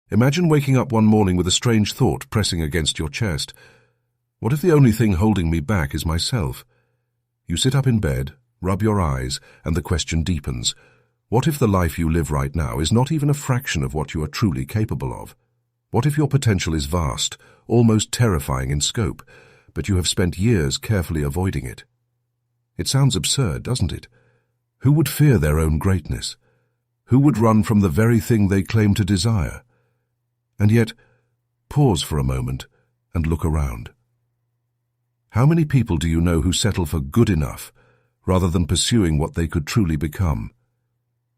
Imagine waking up one morning with a strange thought pressing against your chest. What if the only thing holding me back is myself? You sit up in bed, rub your eyes, and the question deepens. What if the life you live right now is not even a fraction of what you are truly capable of? What if your potential is vast, almost terrifying in scope, but you have spent years carefully avoiding it? It sounds absurd, doesn't it? Who would fear their own greatness? Who would run from the very thing they claim to desire? And yet, pause for a moment and look around. How many people do you know who settle for good enough rather than pursuing what they could truly become?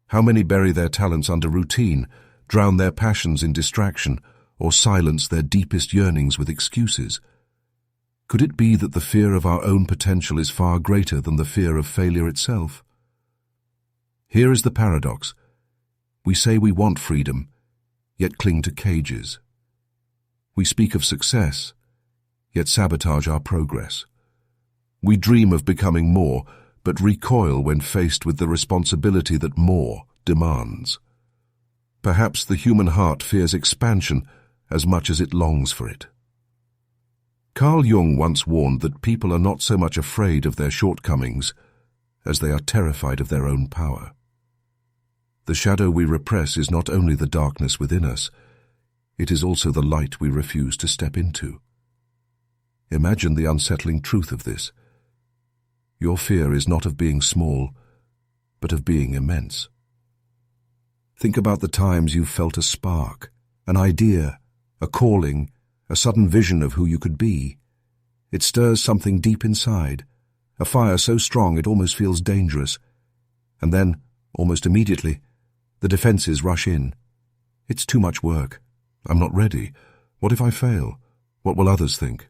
How many bury their talents under routine, drown their passions in distraction, or silence their deepest yearnings with excuses? Could it be that the fear of our own potential is far greater than the fear of failure itself? Here is the paradox. We say we want freedom, yet cling to cages. We speak of success, yet sabotage our progress. We dream of becoming more, but recoil when faced with the responsibility that more demands. Perhaps the human heart fears expansion as much as it longs for it. Carl Jung once warned that people are not so much afraid of their shortcomings as they are terrified of their own power. The shadow we repress is not only the darkness within us, it is also the light we refuse to step into. Imagine the unsettling truth of this. Your fear is not of being small, but of being immense. Think about the times you've felt a spark, an idea, a calling, a sudden vision of who you could be. It stirs something deep inside, a fire so strong it almost feels dangerous. And then, almost immediately, the defenses rush in. It's too much work. I'm not ready. What if I fail? What will others think?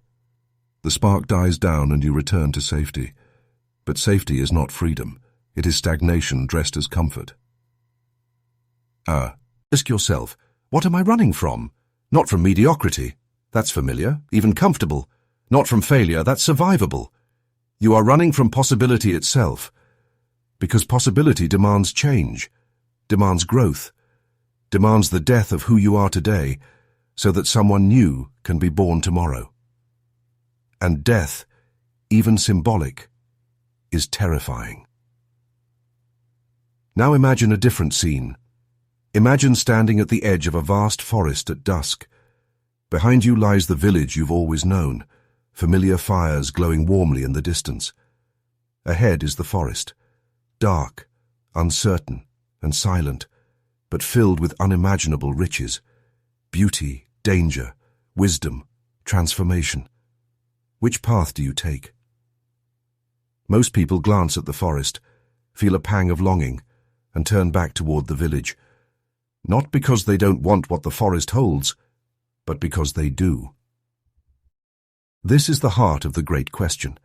The spark dies down and you return to safety. But safety is not freedom. It is stagnation dressed as comfort. Ask yourself, what am I running from? Not from mediocrity. That's familiar, even comfortable. Not from failure, that's survivable. You are running from possibility itself. Because possibility demands change, demands growth, demands the death of who you are today so that someone new can be born tomorrow. And death, even symbolic, is terrifying. Now imagine a different scene. Imagine standing at the edge of a vast forest at dusk. Behind you lies the village you've always known, familiar fires glowing warmly in the distance. Ahead is the forest, dark, uncertain, and silent, but filled with unimaginable riches, beauty, danger, wisdom, transformation. Which path do you take? Most people glance at the forest, feel a pang of longing, and turn back toward the village, not because they don't want what the forest holds, but because they do. This is the heart of the great question.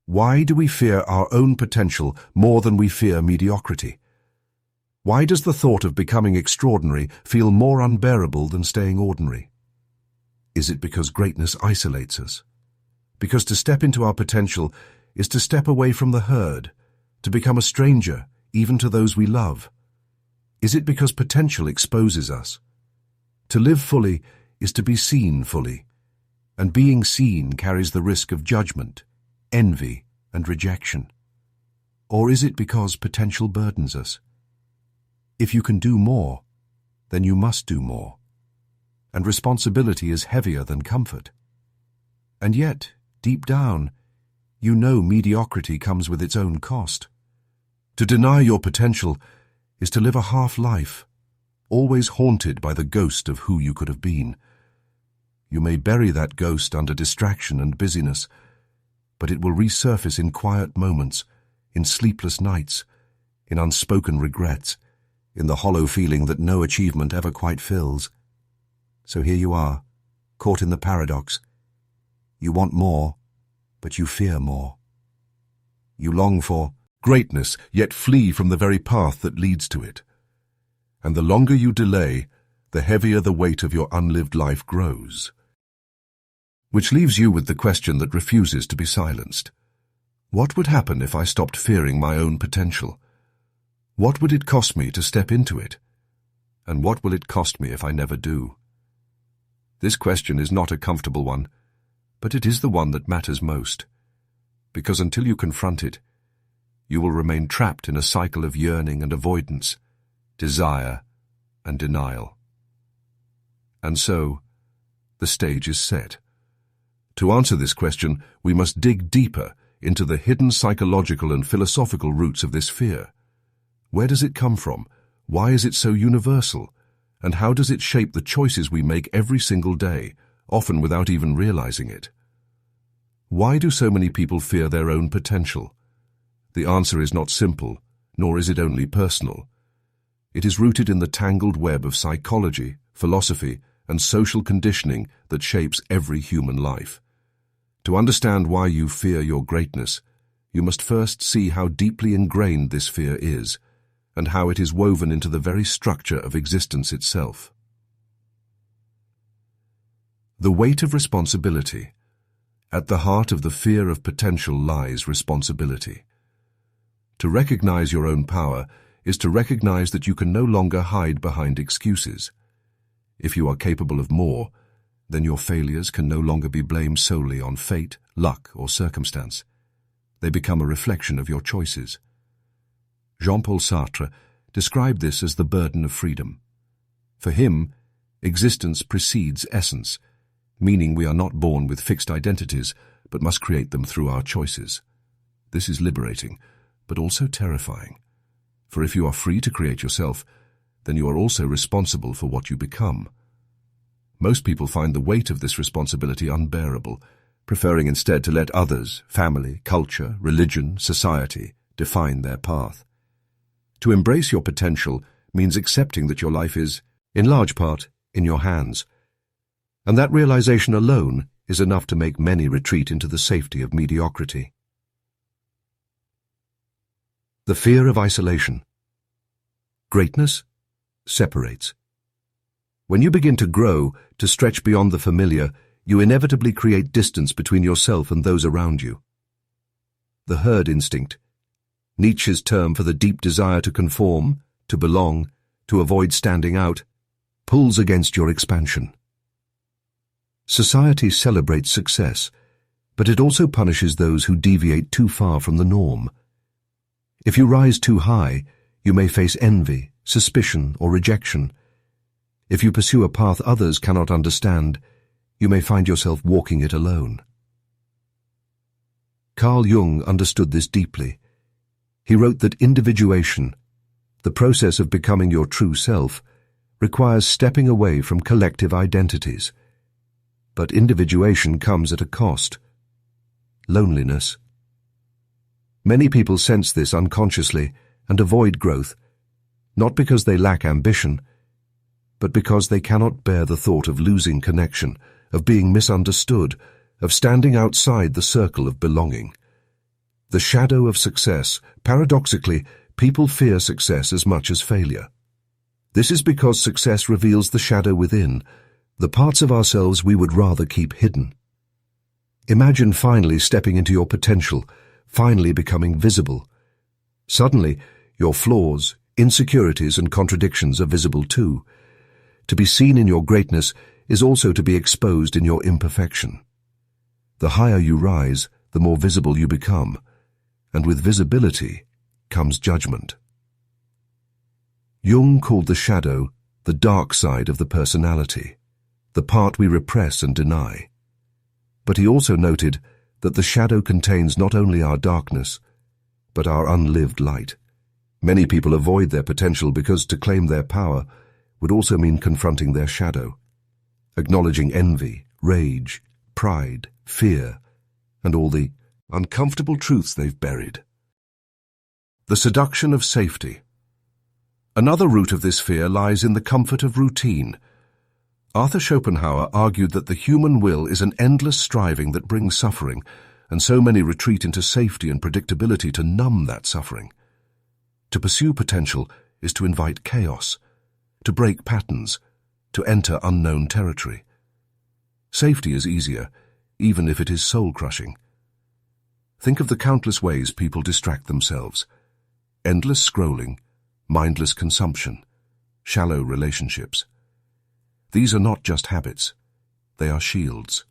Why do we fear our own potential more than we fear mediocrity? Why does the thought of becoming extraordinary feel more unbearable than staying ordinary? Is it because greatness isolates us? Because to step into our potential is to step away from the herd, to become a stranger even to those we love? Is it because potential exposes us? To live fully is to be seen fully, and being seen carries the risk of judgment, envy, and rejection. Or is it because potential burdens us? If you can do more, then you must do more, and responsibility is heavier than comfort. And yet, deep down, you know mediocrity comes with its own cost. To deny your potential is to live a half-life, always haunted by the ghost of who you could have been. You may bury that ghost under distraction and busyness, but it will resurface in quiet moments, in sleepless nights, in unspoken regrets, in the hollow feeling that no achievement ever quite fills. So here you are, caught in the paradox. You want more, but you fear more. You long for greatness, yet flee from the very path that leads to it. And the longer you delay, the heavier the weight of your unlived life grows. Which leaves you with the question that refuses to be silenced. What would happen if I stopped fearing my own potential? What would it cost me to step into it? And what will it cost me if I never do? This question is not a comfortable one, but it is the one that matters most, because until you confront it, you will remain trapped in a cycle of yearning and avoidance, desire and denial. And so, the stage is set. To answer this question, we must dig deeper into the hidden psychological and philosophical roots of this fear. Where does it come from? Why is it so universal? And how does it shape the choices we make every single day, often without even realizing it? Why do so many people fear their own potential? The answer is not simple, nor is it only personal. It is rooted in the tangled web of psychology, philosophy, and social conditioning that shapes every human life. To understand why you fear your greatness, you must first see how deeply ingrained this fear is, and how it is woven into the very structure of existence itself. The weight of responsibility. At the heart of the fear of potential lies responsibility. To recognize your own power is to recognize that you can no longer hide behind excuses. If you are capable of more, then your failures can no longer be blamed solely on fate, luck, or circumstance. They become a reflection of your choices. Jean-Paul Sartre described this as the burden of freedom. For him, existence precedes essence, meaning we are not born with fixed identities, but must create them through our choices. This is liberating, but also terrifying. For if you are free to create yourself, then you are also responsible for what you become. Most people find the weight of this responsibility unbearable, preferring instead to let others, family, culture, religion, society, define their path. To embrace your potential means accepting that your life is, in large part, in your hands. And that realization alone is enough to make many retreat into the safety of mediocrity. The fear of isolation. Greatness separates. When you begin to grow, to stretch beyond the familiar, you inevitably create distance between yourself and those around you. The herd instinct, Nietzsche's term for the deep desire to conform, to belong, to avoid standing out, pulls against your expansion. Society celebrates success, but it also punishes those who deviate too far from the norm. If you rise too high, you may face envy, suspicion, or rejection. If you pursue a path others cannot understand, you may find yourself walking it alone. Carl Jung understood this deeply. He wrote that individuation, the process of becoming your true self, requires stepping away from collective identities. But individuation comes at a cost: loneliness. Many people sense this unconsciously and avoid growth, not because they lack ambition, but because they cannot bear the thought of losing connection, of being misunderstood, of standing outside the circle of belonging. The shadow of success. Paradoxically, people fear success as much as failure. This is because success reveals the shadow within, the parts of ourselves we would rather keep hidden. Imagine finally stepping into your potential, finally becoming visible. Suddenly, your flaws, insecurities, and contradictions are visible too. To be seen in your greatness is also to be exposed in your imperfection. The higher you rise, the more visible you become, and with visibility comes judgment. Jung called the shadow the dark side of the personality, the part we repress and deny. But he also noted that the shadow contains not only our darkness, but our unlived light. Many people avoid their potential because to claim their power would also mean confronting their shadow, acknowledging envy, rage, pride, fear, and all the uncomfortable truths they've buried. The seduction of safety. Another root of this fear lies in the comfort of routine. Arthur Schopenhauer argued that the human will is an endless striving that brings suffering, and so many retreat into safety and predictability to numb that suffering. To pursue potential is to invite chaos, to break patterns, to enter unknown territory. Safety is easier, even if it is soul-crushing. Think of the countless ways people distract themselves. Endless scrolling, mindless consumption. shallow relationships. These are not just habits, they are shields.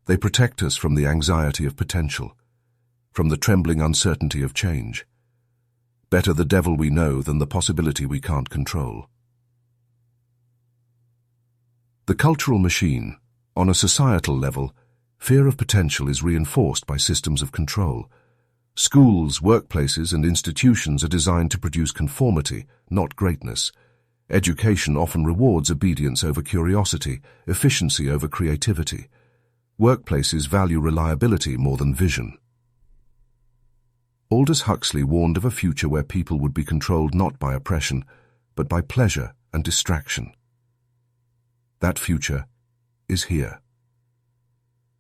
They protect us from the anxiety of potential, from the trembling uncertainty of change. Better the devil we know than the possibility we can't control. The cultural machine. On a societal level, fear of potential is reinforced by systems of control. Schools, workplaces, and institutions are designed to produce conformity, not greatness. Education often rewards obedience over curiosity, efficiency over creativity. Workplaces value reliability more than vision. Aldous Huxley warned of a future where people would be controlled not by oppression, but by pleasure and distraction. That future is here.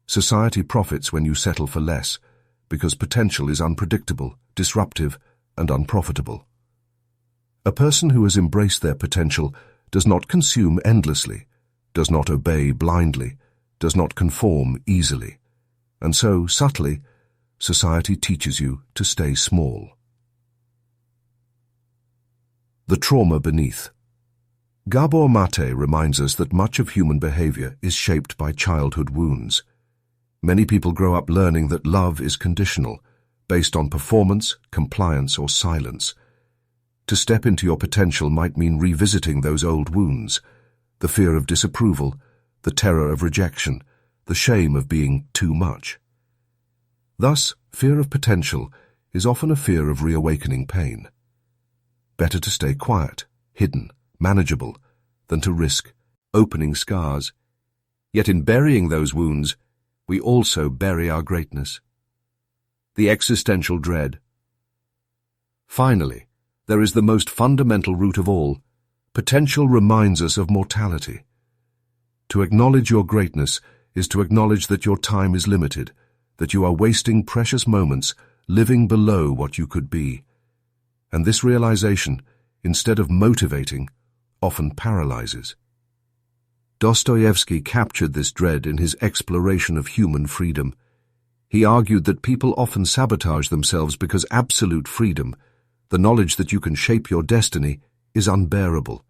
Society profits when you settle for less, because potential is unpredictable, disruptive, and unprofitable. A person who has embraced their potential does not consume endlessly, does not obey blindly, does not conform easily. And so, subtly, society teaches you to stay small. The trauma beneath. Gabor Mate reminds us that much of human behavior is shaped by childhood wounds. Many people grow up learning that love is conditional, based on performance, compliance, or silence. To step into your potential might mean revisiting those old wounds, the fear of disapproval, the terror of rejection, the shame of being too much. Thus, fear of potential is often a fear of reawakening pain. Better to stay quiet, hidden, manageable, than to risk opening scars. Yet in burying those wounds, we also bury our greatness. The existential dread. Finally, there is the most fundamental root of all. Potential reminds us of mortality. To acknowledge your greatness is to acknowledge that your time is limited, that you are wasting precious moments living below what you could be. And this realization, instead of motivating, often paralyzes. Dostoevsky captured this dread in his exploration of human freedom. He argued that people often sabotage themselves because absolute freedom, the knowledge that you can shape your destiny, is unbearable.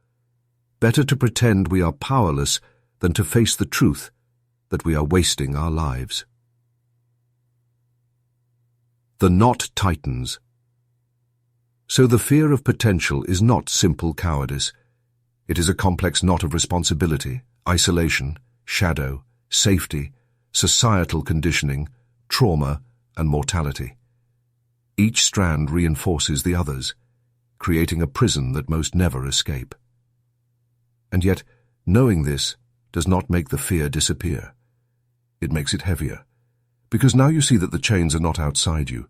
Better to pretend we are powerless than to face the truth that we are wasting our lives. The knot tightens. So the fear of potential is not simple cowardice. It is a complex knot of responsibility, isolation, shadow, safety, societal conditioning, trauma, and mortality. Each strand reinforces the others, creating a prison that most never escape. And yet, knowing this does not make the fear disappear. It makes it heavier, because now you see that the chains are not outside you,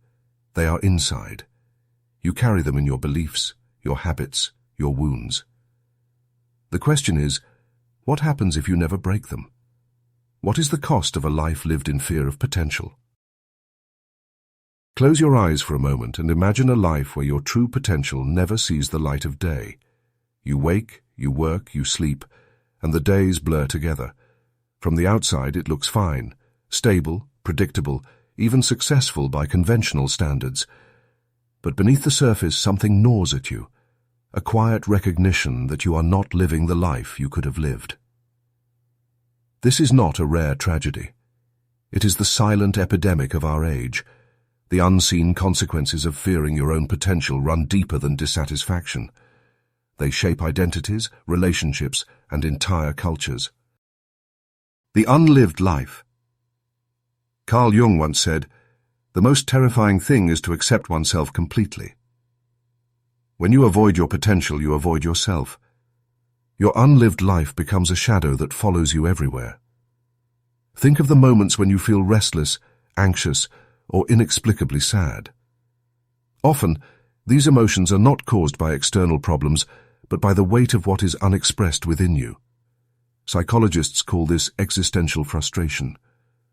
they are inside. You carry them in your beliefs, your habits, your wounds. The question is, what happens if you never break them? What is the cost of a life lived in fear of potential? Close your eyes for a moment and imagine a life where your true potential never sees the light of day. You wake, you work, you sleep, and the days blur together. From the outside it looks fine, stable, predictable, even successful by conventional standards. But beneath the surface something gnaws at you, a quiet recognition that you are not living the life you could have lived. This is not a rare tragedy. It is the silent epidemic of our age. The unseen consequences of fearing your own potential run deeper than dissatisfaction. They shape identities, relationships, and entire cultures. The unlived life. Carl Jung once said, "The most terrifying thing is to accept oneself completely." When you avoid your potential, you avoid yourself. Your unlived life becomes a shadow that follows you everywhere. Think of the moments when you feel restless, anxious, or inexplicably sad. Often, these emotions are not caused by external problems, but by the weight of what is unexpressed within you. Psychologists call this existential frustration,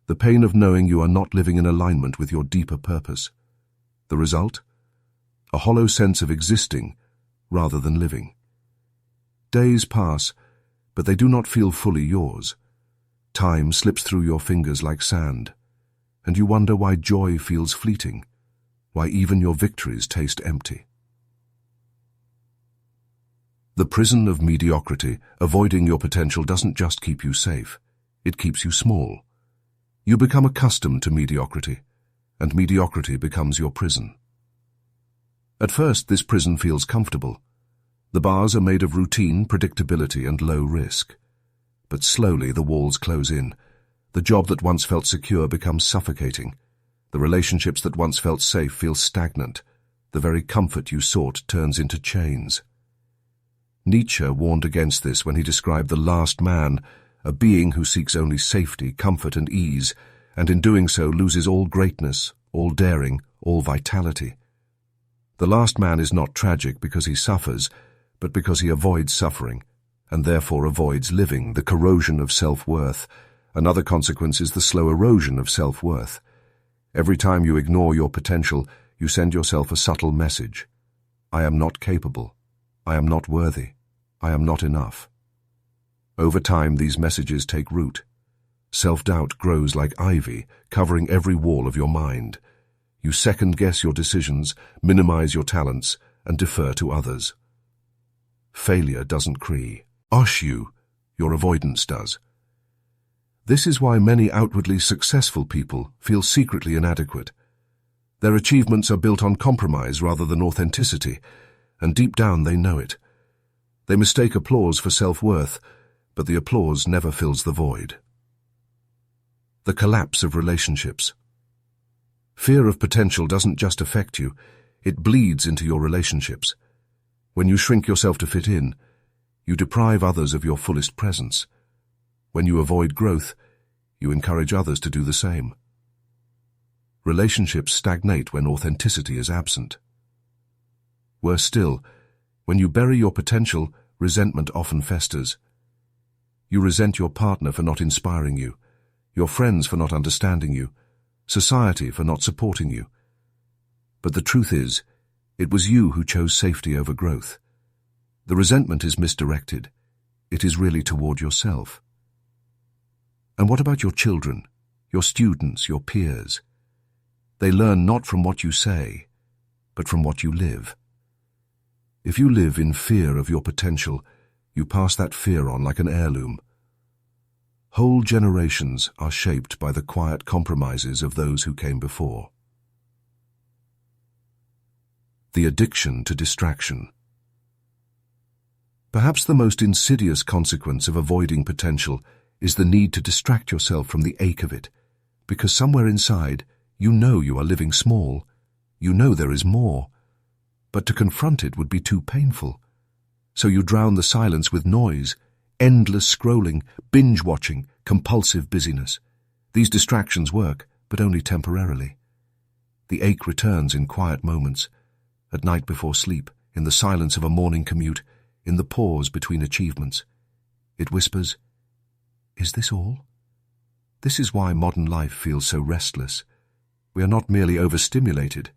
the pain of knowing you are not living in alignment with your deeper purpose. The result? A hollow sense of existing rather than living. Days pass, but they do not feel fully yours. Time slips through your fingers like sand, and you wonder why joy feels fleeting, why even your victories taste empty. The prison of mediocrity, avoiding your potential doesn't just keep you safe, it keeps you small. You become accustomed to mediocrity, and mediocrity becomes your prison. At first, this prison feels comfortable. The bars are made of routine, predictability, and low risk. But slowly the walls close in. The job that once felt secure becomes suffocating. The relationships that once felt safe feel stagnant. The very comfort you sought turns into chains. Nietzsche warned against this when he described the last man, a being who seeks only safety, comfort, and ease, and in doing so loses all greatness, all daring, all vitality. The last man is not tragic because he suffers, but because he avoids suffering, and therefore avoids living, the corrosion of self-worth. Another consequence is the slow erosion of self-worth. Every time you ignore your potential, you send yourself a subtle message. I am not capable. I am not worthy. I am not enough. Over time, these messages take root. Self-doubt grows like ivy, covering every wall of your mind. You second-guess your decisions, minimize your talents, and defer to others. Failure doesn't crush you, your avoidance does. This is why many outwardly successful people feel secretly inadequate. Their achievements are built on compromise rather than authenticity, and deep down they know it. They mistake applause for self-worth, but the applause never fills the void. The collapse of relationships. Fear of potential doesn't just affect you, it bleeds into your relationships. When you shrink yourself to fit in, you deprive others of your fullest presence. When you avoid growth, you encourage others to do the same. Relationships stagnate when authenticity is absent. Worse still, when you bury your potential, resentment often festers. You resent your partner for not inspiring you, your friends for not understanding you, society for not supporting you. But the truth is, it was you who chose safety over growth. The resentment is misdirected. It is really toward yourself. And what about your children, your students, your peers? They learn not from what you say, but from what you live. If you live in fear of your potential, you pass that fear on like an heirloom. Whole generations are shaped by the quiet compromises of those who came before. The addiction to distraction. Perhaps the most insidious consequence of avoiding potential is the need to distract yourself from the ache of it, because somewhere inside, you know you are living small, you know there is more, but to confront it would be too painful. So you drown the silence with noise, endless scrolling, binge-watching, compulsive busyness. These distractions work, but only temporarily. The ache returns in quiet moments, at night before sleep, in the silence of a morning commute, in the pause between achievements. It whispers, "Is this all?" This is why modern life feels so restless. We are not merely overstimulated,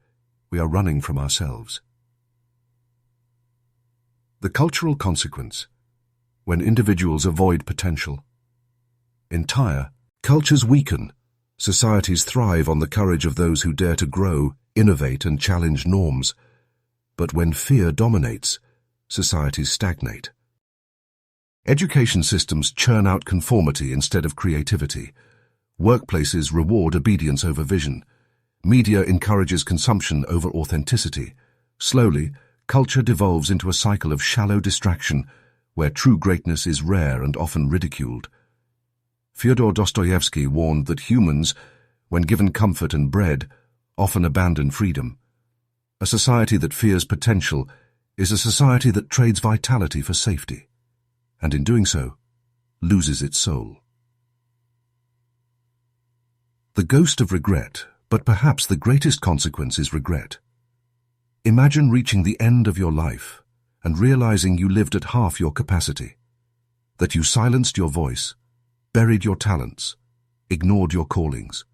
we are running from ourselves. The cultural consequence, when individuals avoid potential. Entire cultures weaken. Societies thrive on the courage of those who dare to grow, innovate, and challenge norms. But when fear dominates, societies stagnate. Education systems churn out conformity instead of creativity. Workplaces reward obedience over vision. Media encourages consumption over authenticity. Slowly, culture devolves into a cycle of shallow distraction, where true greatness is rare and often ridiculed. Fyodor Dostoevsky warned that humans, when given comfort and bread, often abandon freedom. A society that fears potential is a society that trades vitality for safety, and in doing so, loses its soul. The ghost of regret, but perhaps the greatest consequence is regret. Imagine reaching the end of your life and realizing you lived at half your capacity, that you silenced your voice, buried your talents, ignored your callings.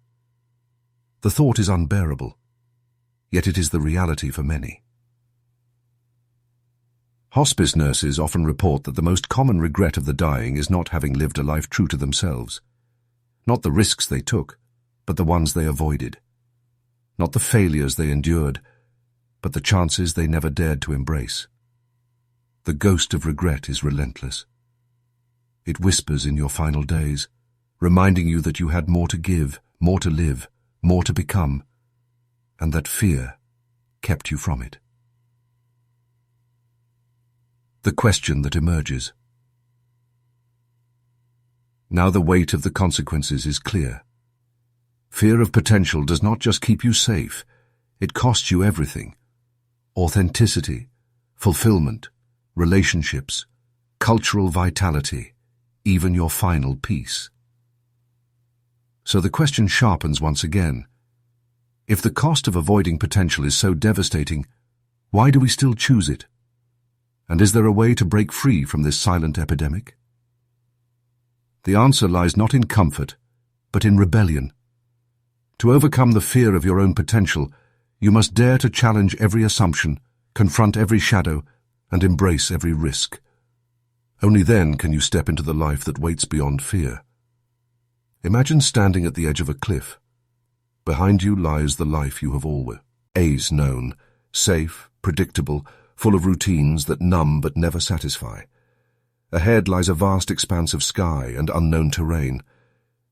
The thought is unbearable, yet it is the reality for many. Hospice nurses often report that the most common regret of the dying is not having lived a life true to themselves. Not the risks they took, but the ones they avoided. Not the failures they endured, but the chances they never dared to embrace. The ghost of regret is relentless. It whispers in your final days, reminding you that you had more to give, more to live, more to become, and that fear kept you from it. The question that emerges. Now the weight of the consequences is clear. Fear of potential does not just keep you safe, it costs you everything. Authenticity, fulfillment, relationships, cultural vitality, even your final peace. So the question sharpens once again. If the cost of avoiding potential is so devastating, why do we still choose it? And is there a way to break free from this silent epidemic? The answer lies not in comfort, but in rebellion. To overcome the fear of your own potential, you must dare to challenge every assumption, confront every shadow, and embrace every risk. Only then can you step into the life that waits beyond fear. Imagine standing at the edge of a cliff. Behind you lies the life you have always known, safe, predictable, full of routines that numb but never satisfy. Ahead lies a vast expanse of sky and unknown terrain.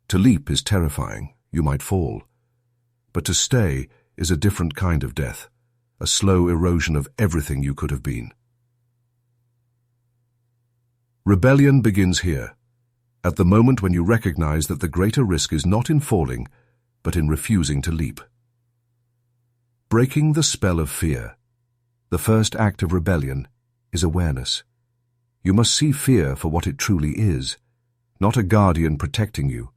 To leap is terrifying, you might fall. But to stay is a different kind of death, a slow erosion of everything you could have been. Rebellion begins here, at the moment when you recognize that the greater risk is not in falling, but in refusing to leap. Breaking the spell of fear. The first act of rebellion is awareness. You must see fear for what it truly is, not a guardian protecting you,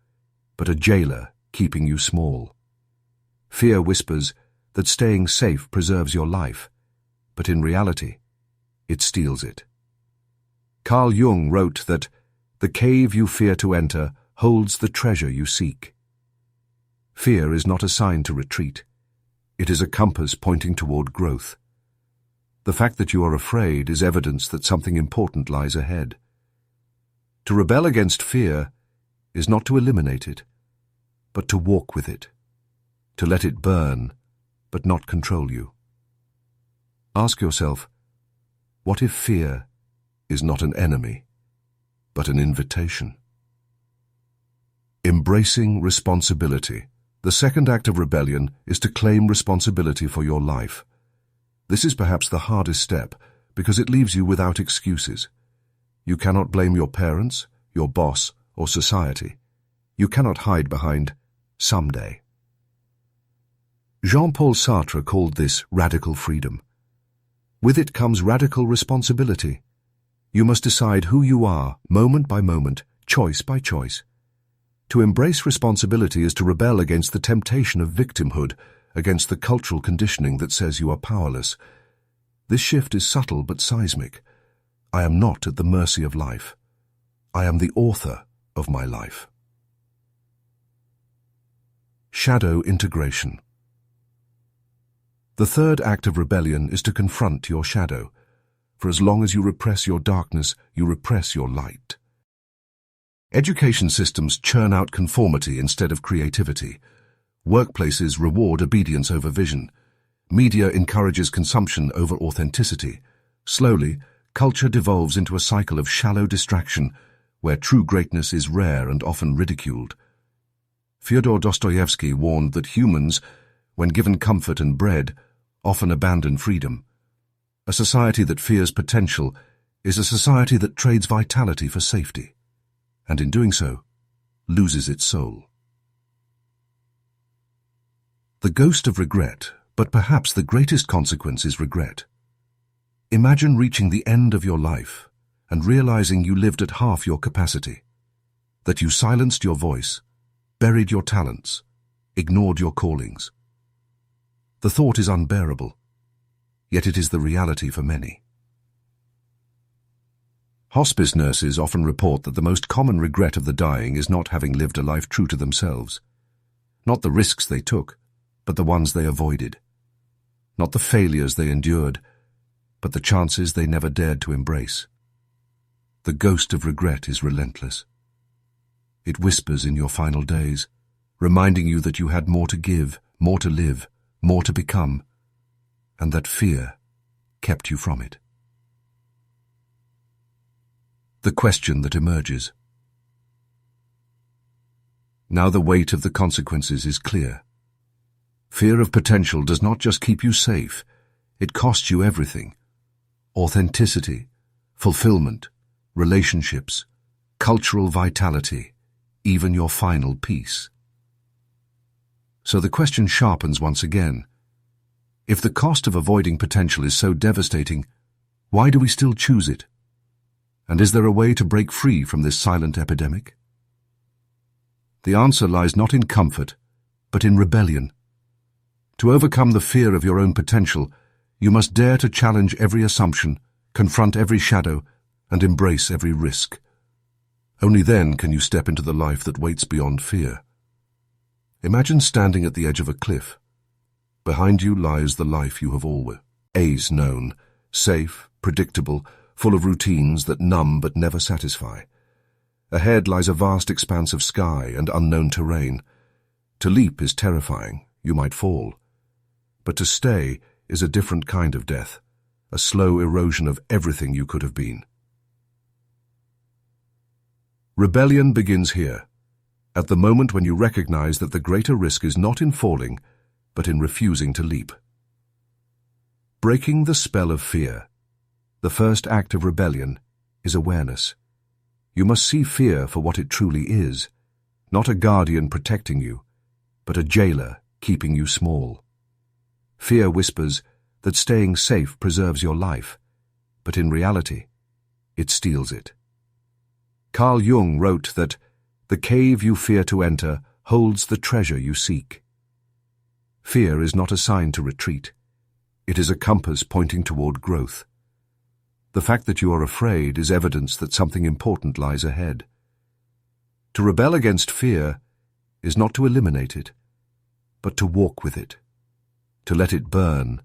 but a jailer keeping you small. Fear whispers that staying safe preserves your life, but in reality, it steals it. Carl Jung wrote that the cave you fear to enter holds the treasure you seek. Fear is not a sign to retreat. It is a compass pointing toward growth. The fact that you are afraid is evidence that something important lies ahead. To rebel against fear is not to eliminate it, but to walk with it, to let it burn, but not control you. Ask yourself, what if fear is not an enemy, but an invitation? Embracing responsibility. The second act of rebellion is to claim responsibility for your life. This is perhaps the hardest step because it leaves you without excuses. You cannot blame your parents, your boss, or society. You cannot hide behind someday. Jean-Paul Sartre called this radical freedom. With it comes radical responsibility. You must decide who you are, moment by moment, choice by choice. To embrace responsibility is to rebel against the temptation of victimhood, against the cultural conditioning that says you are powerless. This shift is subtle but seismic. I am not at the mercy of life. I am the author of my life. Shadow integration. The third act of rebellion is to confront your shadow. For as long as you repress your darkness, you repress your light. Education systems churn out conformity instead of creativity. Workplaces reward obedience over vision. Media encourages consumption over authenticity. Slowly, culture devolves into a cycle of shallow distraction, where true greatness is rare and often ridiculed. Fyodor Dostoevsky warned that humans, when given comfort and bread, often abandon freedom. A society that fears potential is a society that trades vitality for safety, and in doing so, loses its soul. The ghost of regret, but perhaps the greatest consequence is regret. Imagine reaching the end of your life and realizing you lived at half your capacity, that you silenced your voice, buried your talents, ignored your callings. The thought is unbearable, yet it is the reality for many. Hospice nurses often report that the most common regret of the dying is not having lived a life true to themselves. Not the risks they took, but the ones they avoided. Not the failures they endured, but the chances they never dared to embrace. The ghost of regret is relentless. It whispers in your final days, reminding you that you had more to give, more to live, more to become, and that fear kept you from it. The question that emerges. Now the weight of the consequences is clear. Fear of potential does not just keep you safe, it costs you everything. Authenticity, fulfillment, relationships, cultural vitality, even your final peace. So the question sharpens once again. If the cost of avoiding potential is so devastating, why do we still choose it? And is there a way to break free from this silent epidemic? The answer lies not in comfort, but in rebellion. To overcome the fear of your own potential, you must dare to challenge every assumption, confront every shadow, and embrace every risk. Only then can you step into the life that waits beyond fear. Imagine standing at the edge of a cliff. Behind you lies the life you have always known, safe, predictable, full of routines that numb but never satisfy. Ahead lies a vast expanse of sky and unknown terrain. To leap is terrifying, you might fall. But to stay is a different kind of death, a slow erosion of everything you could have been. Rebellion begins here, at the moment when you recognize that the greater risk is not in falling, but in refusing to leap. Breaking the spell of fear. The first act of rebellion is awareness. You must see fear for what it truly is, not a guardian protecting you, but a jailer keeping you small. Fear whispers that staying safe preserves your life, but in reality, it steals it. Carl Jung wrote that the cave you fear to enter holds the treasure you seek. Fear is not a sign to retreat. It is a compass pointing toward growth. The fact that you are afraid is evidence that something important lies ahead. To rebel against fear is not to eliminate it, but to walk with it, to let it burn,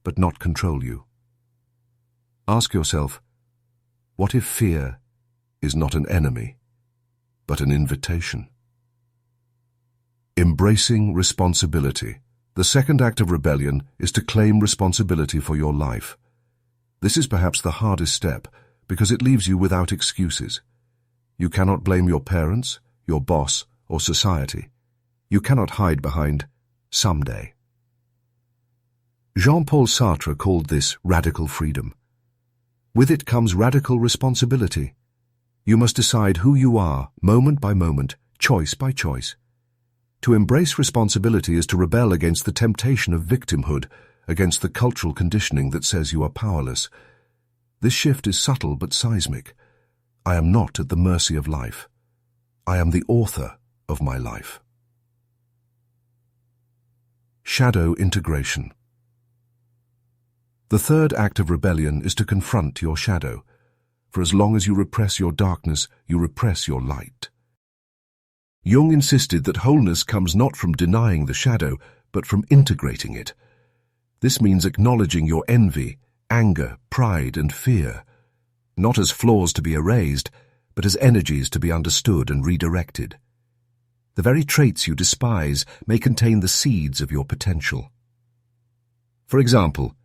but not control you. Ask yourself, what if fear is not an enemy, but an invitation? Embracing responsibility. The second act of rebellion is to claim responsibility for your life. This is perhaps the hardest step because it leaves you without excuses. You cannot blame your parents, your boss, or society. You cannot hide behind someday. Jean-Paul Sartre called this radical freedom. With it comes radical responsibility. You must decide who you are, moment by moment, choice by choice. To embrace responsibility is to rebel against the temptation of victimhood, against the cultural conditioning that says you are powerless. This shift is subtle but seismic. I am not at the mercy of life. I am the author of my life. Shadow integration. The third act of rebellion is to confront your shadow. For as long as you repress your darkness, you repress your light. Jung insisted that wholeness comes not from denying the shadow, but from integrating it. This means acknowledging your envy, anger, pride, and fear, not as flaws to be erased, but as energies to be understood and redirected. The very traits you despise may contain the seeds of your potential. For example,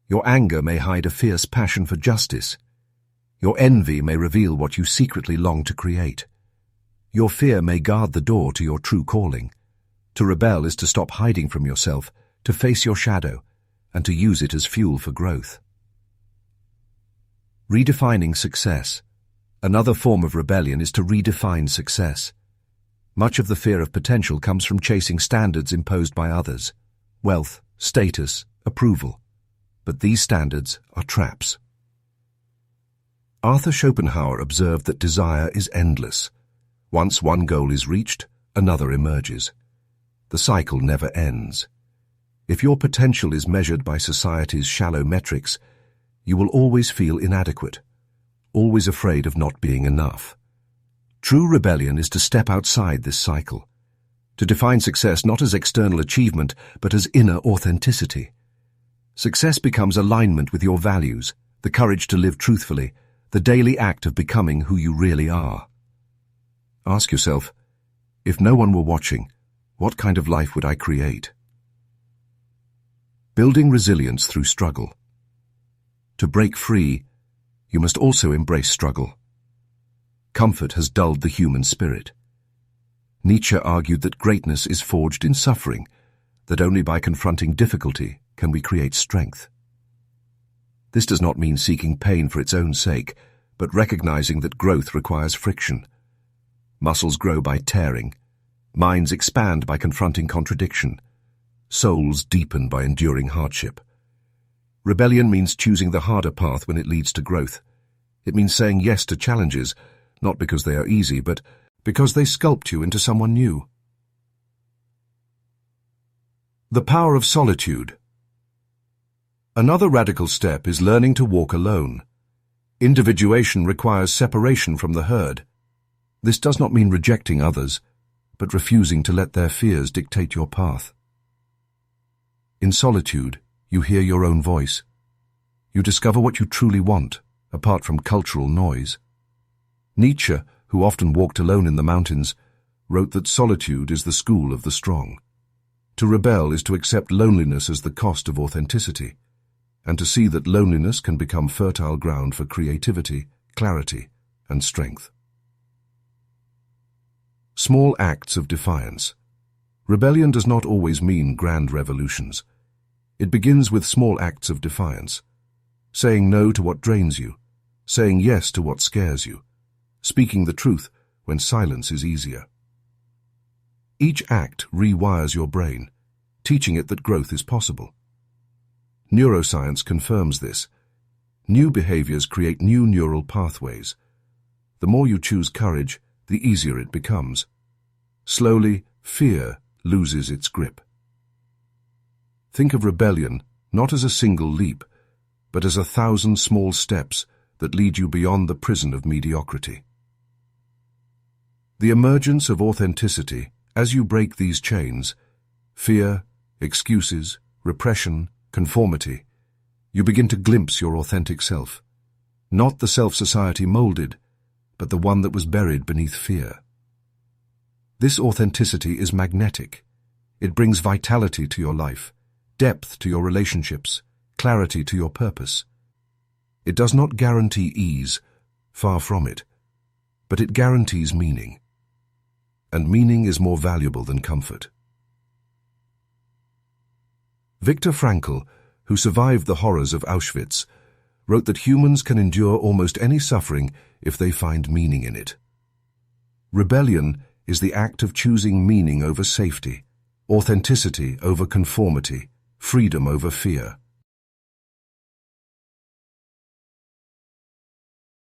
your anger may hide a fierce passion for justice. Your envy may reveal what you secretly long to create. Your fear may guard the door to your true calling. To rebel is to stop hiding from yourself, to face your shadow, and to use it as fuel for growth. Redefining success. Another form of rebellion is to redefine success. Much of the fear of potential comes from chasing standards imposed by others, wealth, status, approval. But these standards are traps. Arthur Schopenhauer observed that desire is endless. Once one goal is reached, another emerges. The cycle never ends. If your potential is measured by society's shallow metrics, you will always feel inadequate, always afraid of not being enough. True rebellion is to step outside this cycle, to define success not as external achievement, but as inner authenticity. Success becomes alignment with your values, the courage to live truthfully, the daily act of becoming who you really are. Ask yourself, if no one were watching, what kind of life would I create? Building resilience through struggle. To break free, you must also embrace struggle. Comfort has dulled the human spirit. Nietzsche argued that greatness is forged in suffering, that only by confronting difficulty can we create strength. This does not mean seeking pain for its own sake, but recognizing that growth requires friction. Muscles grow by tearing, minds expand by confronting contradiction, souls deepen by enduring hardship. Rebellion means choosing the harder path when it leads to growth. It means saying yes to challenges, not because they are easy, but because they sculpt you into someone new. The power of solitude. Another radical step is learning to walk alone. Individuation requires separation from the herd. This does not mean rejecting others, but refusing to let their fears dictate your path. In solitude, you hear your own voice. You discover what you truly want, apart from cultural noise. Nietzsche, who often walked alone in the mountains, wrote that solitude is the school of the strong. To rebel is to accept loneliness as the cost of authenticity, and to see that loneliness can become fertile ground for creativity, clarity, and strength. Small acts of defiance. Rebellion does not always mean grand revolutions. It begins with small acts of defiance, saying no to what drains you, saying yes to what scares you, speaking the truth when silence is easier. Each act rewires your brain, teaching it that growth is possible. Neuroscience confirms this. New behaviors create new neural pathways. The more you choose courage, the easier it becomes. Slowly, fear loses its grip. Think of rebellion not as a single leap, but as 1,000 small steps that lead you beyond the prison of mediocrity. The emergence of authenticity, as you break these chains, fear, excuses, repression, conformity, you begin to glimpse your authentic self, not the self society molded, but the one that was buried beneath fear. This authenticity is magnetic. It brings vitality to your life, depth to your relationships, clarity to your purpose. It does not guarantee ease, far from it, but it guarantees meaning. And meaning is more valuable than comfort. Viktor Frankl, who survived the horrors of Auschwitz, wrote that humans can endure almost any suffering if they find meaning in it. Rebellion is the act of choosing meaning over safety, authenticity over conformity, freedom over fear.